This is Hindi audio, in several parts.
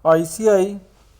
ICI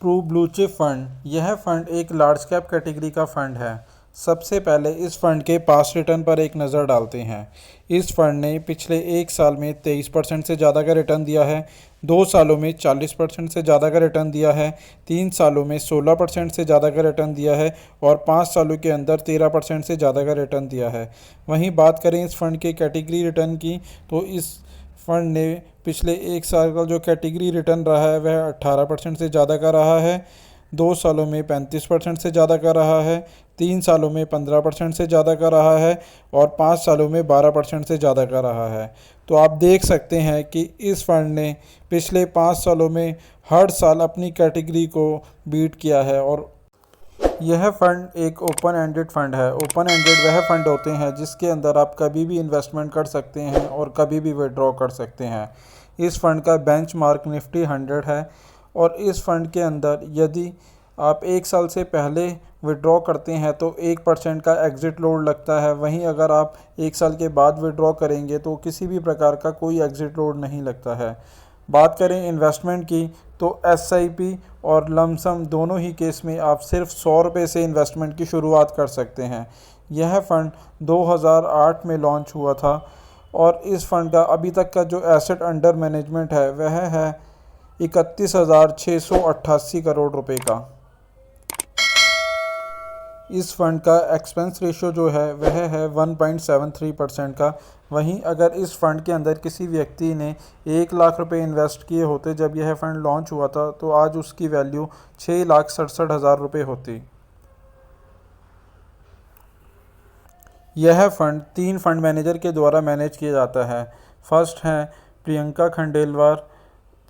Pru blue chip fund यह फंड एक लार्ज कैप कैटेगरी का फंड है। सबसे पहले इस फंड के पास रिटर्न पर एक नज़र डालते हैं। इस फंड ने पिछले एक साल में 23% से ज़्यादा का रिटर्न दिया है, 2 सालों में 40% से ज़्यादा का रिटर्न दिया है, 3 सालों में 16% से ज़्यादा का रिटर्न दिया है और 5 सालों के अंदर 13% से ज़्यादा का रिटर्न दिया है। वहीं बात करें इस फंड के कैटेगरी रिटर्न की, तो इस फंड ने पिछले एक साल का जो कैटेगरी रिटर्न रहा है वह 18% से ज़्यादा का रहा है, 2 सालों में 35% से ज़्यादा का रहा है, 3 सालों में 15% से ज़्यादा का रहा है और 5 सालों में 12% से ज़्यादा का रहा है। तो आप देख सकते हैं कि इस फंड ने पिछले 5 सालों में हर साल अपनी कैटेगरी को बीट किया है। और यह फंड एक ओपन एंडेड फंड है। ओपन एंडेड वह फंड होते हैं जिसके अंदर आप कभी भी इन्वेस्टमेंट कर सकते हैं और कभी भी विड्रॉ कर सकते हैं। इस फंड का बेंचमार्क निफ्टी 100 है और इस फंड के अंदर यदि आप एक साल से पहले विड्रॉ करते हैं तो 1% का एग्ज़िट लोड लगता है। वहीं अगर आप एक साल के बाद विड्रॉ करेंगे तो किसी भी प्रकार का कोई एग्ज़िट लोड नहीं लगता है। बात करें इन्वेस्टमेंट की, तो एसआईपी और लमसम दोनों ही केस में आप सिर्फ 100 रुपये से इन्वेस्टमेंट की शुरुआत कर सकते हैं। यह फ़ंड 2008 में लॉन्च हुआ था और इस फंड का अभी तक का जो एसेट अंडर मैनेजमेंट है वह है 31,688 करोड़ रुपए का। इस फंड का एक्सपेंस रेशो जो है वह है 1.73% का। वहीं अगर इस फंड के अंदर किसी व्यक्ति ने 1 लाख रुपए इन्वेस्ट किए होते जब यह फंड लॉन्च हुआ था, तो आज उसकी वैल्यू 6,67,000 रुपये होती। यह फंड 3 फंड मैनेजर के द्वारा मैनेज किया जाता है। फर्स्ट हैं प्रियंका खंडेलवाल,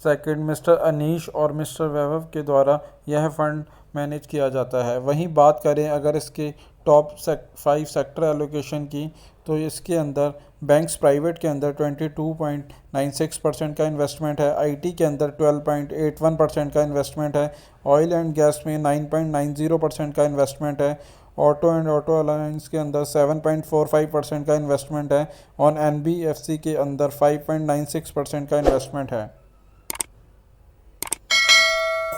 सेकंड मिस्टर अनीश और मिस्टर वैभव के द्वारा यह फंड मैनेज किया जाता है। वहीं बात करें अगर इसके टॉप 5 सेक्टर एलोकेशन की, तो इसके अंदर बैंक्स प्राइवेट के अंदर 22.96% का इन्वेस्टमेंट है, आईटी के अंदर 12.81% का इन्वेस्टमेंट है, ऑयल एंड गैस में 9.90% का इन्वेस्टमेंट है, ऑटो एंड ऑटो अलायंस के अंदर 7.45% का इन्वेस्टमेंट है और एनबीएफसी के अंदर 5.96% का इन्वेस्टमेंट है।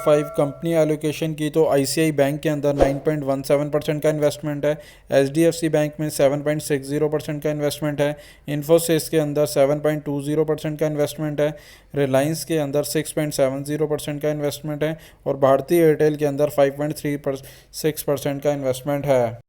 5 कंपनी एलोकेशन की, तो आईसीआई बैंक के अंदर 9.17% का इन्वेस्टमेंट है, एचडीएफसी बैंक में 7.60% का इन्वेस्टमेंट है, इन्फोसिस के अंदर 7.20% का इन्वेस्टमेंट है, रिलायंस के अंदर 6.70% का इन्वेस्टमेंट है और भारतीय एयरटेल के अंदर 5.36% का इन्वेस्टमेंट है।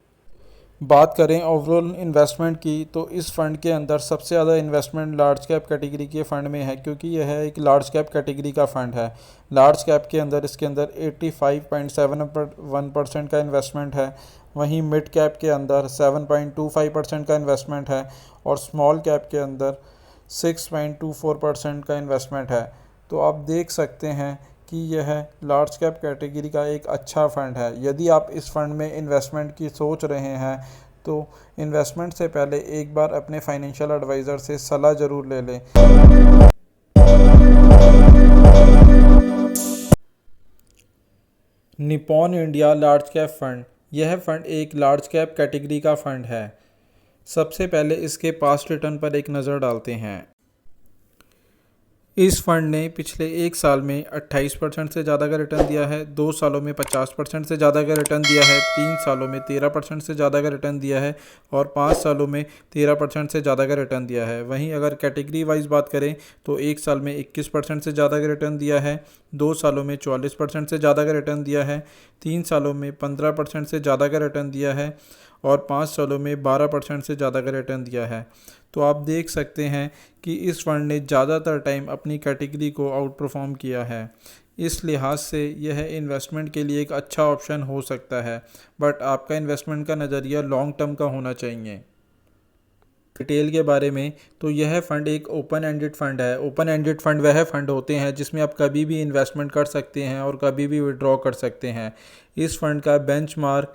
बात करें ओवरऑल इन्वेस्टमेंट की, तो इस फंड के अंदर सबसे ज़्यादा इन्वेस्टमेंट लार्ज कैप कैटेगरी के फ़ंड में है, क्योंकि यह एक लार्ज कैप कैटेगरी का फ़ंड है। लार्ज कैप के अंदर इसके अंदर 85.71% का इन्वेस्टमेंट है। वहीं मिड कैप के अंदर 7.25% का इन्वेस्टमेंट है और स्मॉल कैप के अंदर 6.24% का इन्वेस्टमेंट है। तो आप देख सकते हैं कि यह लार्ज कैप कैटेगरी का एक अच्छा फ़ंड है। यदि आप इस फ़ंड में इन्वेस्टमेंट की सोच रहे हैं तो इन्वेस्टमेंट से पहले एक बार अपने फाइनेंशियल एडवाइज़र से सलाह ज़रूर ले लें। Nippon India large cap fund यह फ़ंड एक लार्ज कैप कैटेगरी का फ़ंड है। सबसे पहले इसके पास्ट रिटर्न पर एक नज़र डालते हैं। इस फंड ने पिछले एक साल में 28% से ज़्यादा का रिटर्न दिया है, 2 सालों में 50% से ज़्यादा का रिटर्न दिया है, 3 सालों में 13% से ज़्यादा का रिटर्न दिया है और 5 सालों में 13% से ज़्यादा का रिटर्न दिया है। वहीं अगर कैटेगरी वाइज बात करें तो एक साल में 21% से ज़्यादा का रिटर्न दिया है, 2 सालों में 44% से ज़्यादा का रिटर्न दिया है, 3 सालों में 15% से ज़्यादा का रिटर्न दिया है और 5 सालों में 12% से ज़्यादा का रिटर्न दिया है। तो आप देख सकते हैं कि इस फंड ने ज़्यादातर टाइम अपनी कैटेगरी को आउट परफॉर्म किया है। इस लिहाज से यह इन्वेस्टमेंट के लिए एक अच्छा ऑप्शन हो सकता है, बट आपका इन्वेस्टमेंट का नज़रिया लॉन्ग टर्म का होना चाहिए। डिटेल के बारे में, तो यह फ़ंड एक ओपन एंडेड फ़ंड है। ओपन एंडेड फ़ंड वह फ़ंड होते हैं जिसमें आप कभी भी इन्वेस्टमेंट कर सकते हैं और कभी भी विड्रॉ कर सकते हैं। इस फंड का बेंचमार्क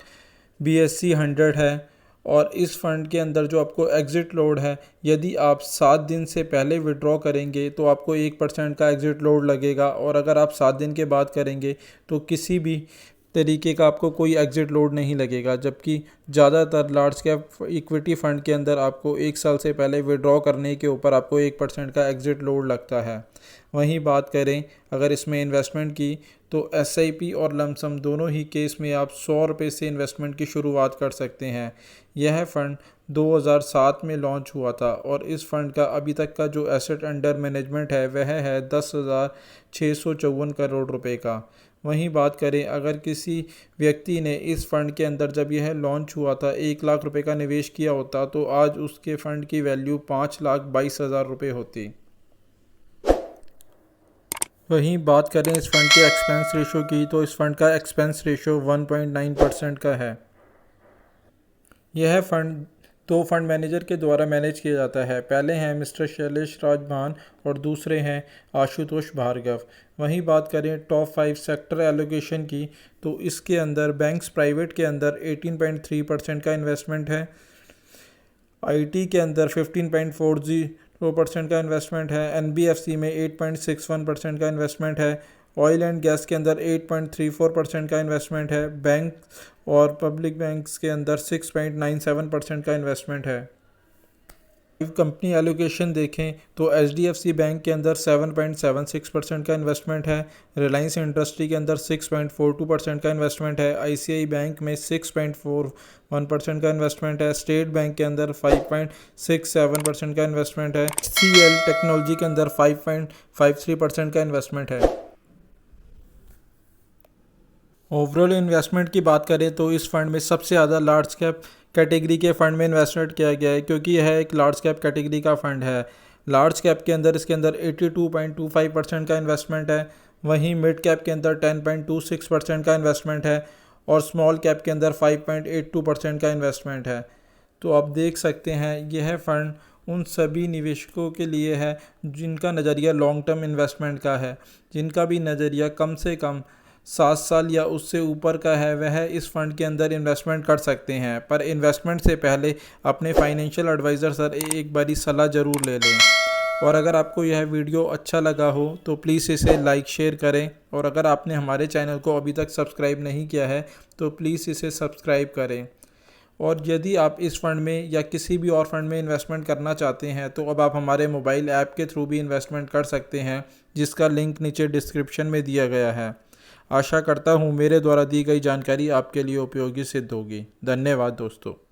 BSE 100 है और इस फंड के अंदर जो आपको एग्ज़िट लोड है, यदि आप 7 दिन से पहले विड्रॉ करेंगे तो आपको 1% का एग्ज़िट लोड लगेगा और अगर आप 7 दिन के बाद करेंगे तो किसी भी तरीके का आपको कोई एग्ज़िट लोड नहीं लगेगा, जबकि ज़्यादातर लार्ज कैप इक्विटी फ़ंड के अंदर आपको 1 साल से पहले विड्रॉ करने के ऊपर आपको 1% का एग्ज़िट लोड लगता है। वहीं बात करें अगर इसमें इन्वेस्टमेंट की, तो SIP और लमसम दोनों ही केस में आप 100 रुपये से इन्वेस्टमेंट की शुरुआत कर सकते हैं। यह फ़ंड 2007 में लॉन्च हुआ था और इस फ़ंड का अभी तक का जो एसेट अंडर मैनेजमेंट है वह है 10,654 करोड़ रुपए का। वहीं बात करें अगर किसी व्यक्ति ने इस फ़ंड के अंदर जब यह लॉन्च हुआ था 1 लाख रुपए का निवेश किया होता, तो आज उसके फ़ंड की वैल्यू 5,22,000 रुपये होती। वहीं बात करें इस फ़ंड के एक्सपेंस रेशो की, तो इस फ़ंड का एक्सपेंस रेशो 1.9% का है। यह फ़ंड 2 फंड मैनेजर के द्वारा मैनेज किया जाता है। पहले हैं मिस्टर शैलेश राजभान और दूसरे हैं आशुतोष भार्गव। वहीं बात करें टॉप 5 सेक्टर एलोकेशन की, तो इसके अंदर बैंक्स प्राइवेट के अंदर 18.3% का इन्वेस्टमेंट है, IT के अंदर 15.40% का इन्वेस्टमेंट है, NBFC में 8.61% का इन्वेस्टमेंट है, ऑयल एंड गैस के अंदर 8.34% का इन्वेस्टमेंट है, बैंक और पब्लिक बैंक्स के अंदर 6.97% का इन्वेस्टमेंट है। कंपनी एलोकेशन देखें तो HDFC बैंक के अंदर 7.76% का इन्वेस्टमेंट है, रिलायंस इंडस्ट्री के अंदर 6.42% का इन्वेस्टमेंट है, ICICI बैंक में 6.41% का इन्वेस्टमेंट है, स्टेट बैंक के अंदर 5.67% का इन्वेस्टमेंट है, HCL टेक्नोलॉजी के अंदर 5.53% का इन्वेस्टमेंट है। ओवरऑल इन्वेस्टमेंट की बात करें तो इस फंड में सबसे ज़्यादा लार्ज कैप कैटेगरी के फ़ंड में इन्वेस्टमेंट किया गया है, क्योंकि यह एक लार्ज कैप कैटेगरी का फ़ंड है। लार्ज कैप के अंदर इसके अंदर 82.25% का इन्वेस्टमेंट है, वहीं मिड कैप के अंदर 10.26% का इन्वेस्टमेंट है और स्मॉल कैप के अंदर 5.82% का इन्वेस्टमेंट है। तो आप देख सकते हैं यह फ़ंड उन सभी निवेशकों के लिए है जिनका नज़रिया लॉन्ग टर्म इन्वेस्टमेंट का है, जिनका भी नज़रिया कम से कम 7 साल या उससे ऊपर का है, वह इस फ़ंड के अंदर इन्वेस्टमेंट कर सकते हैं। पर इन्वेस्टमेंट से पहले अपने फाइनेंशियल एडवाइज़र से एक बारी सलाह ज़रूर ले लें। और अगर आपको यह वीडियो अच्छा लगा हो तो प्लीज़ इसे लाइक शेयर करें, और अगर आपने हमारे चैनल को अभी तक सब्सक्राइब नहीं किया है तो प्लीज़ इसे सब्सक्राइब करें। और यदि आप इस फ़ंड में या किसी भी और फंड में इन्वेस्टमेंट करना चाहते हैं तो अब आप हमारे मोबाइल ऐप के थ्रू भी इन्वेस्टमेंट कर सकते हैं, जिसका लिंक नीचे डिस्क्रिप्शन में दिया गया है। आशा करता हूँ मेरे द्वारा दी गई जानकारी आपके लिए उपयोगी सिद्ध होगी। धन्यवाद दोस्तों।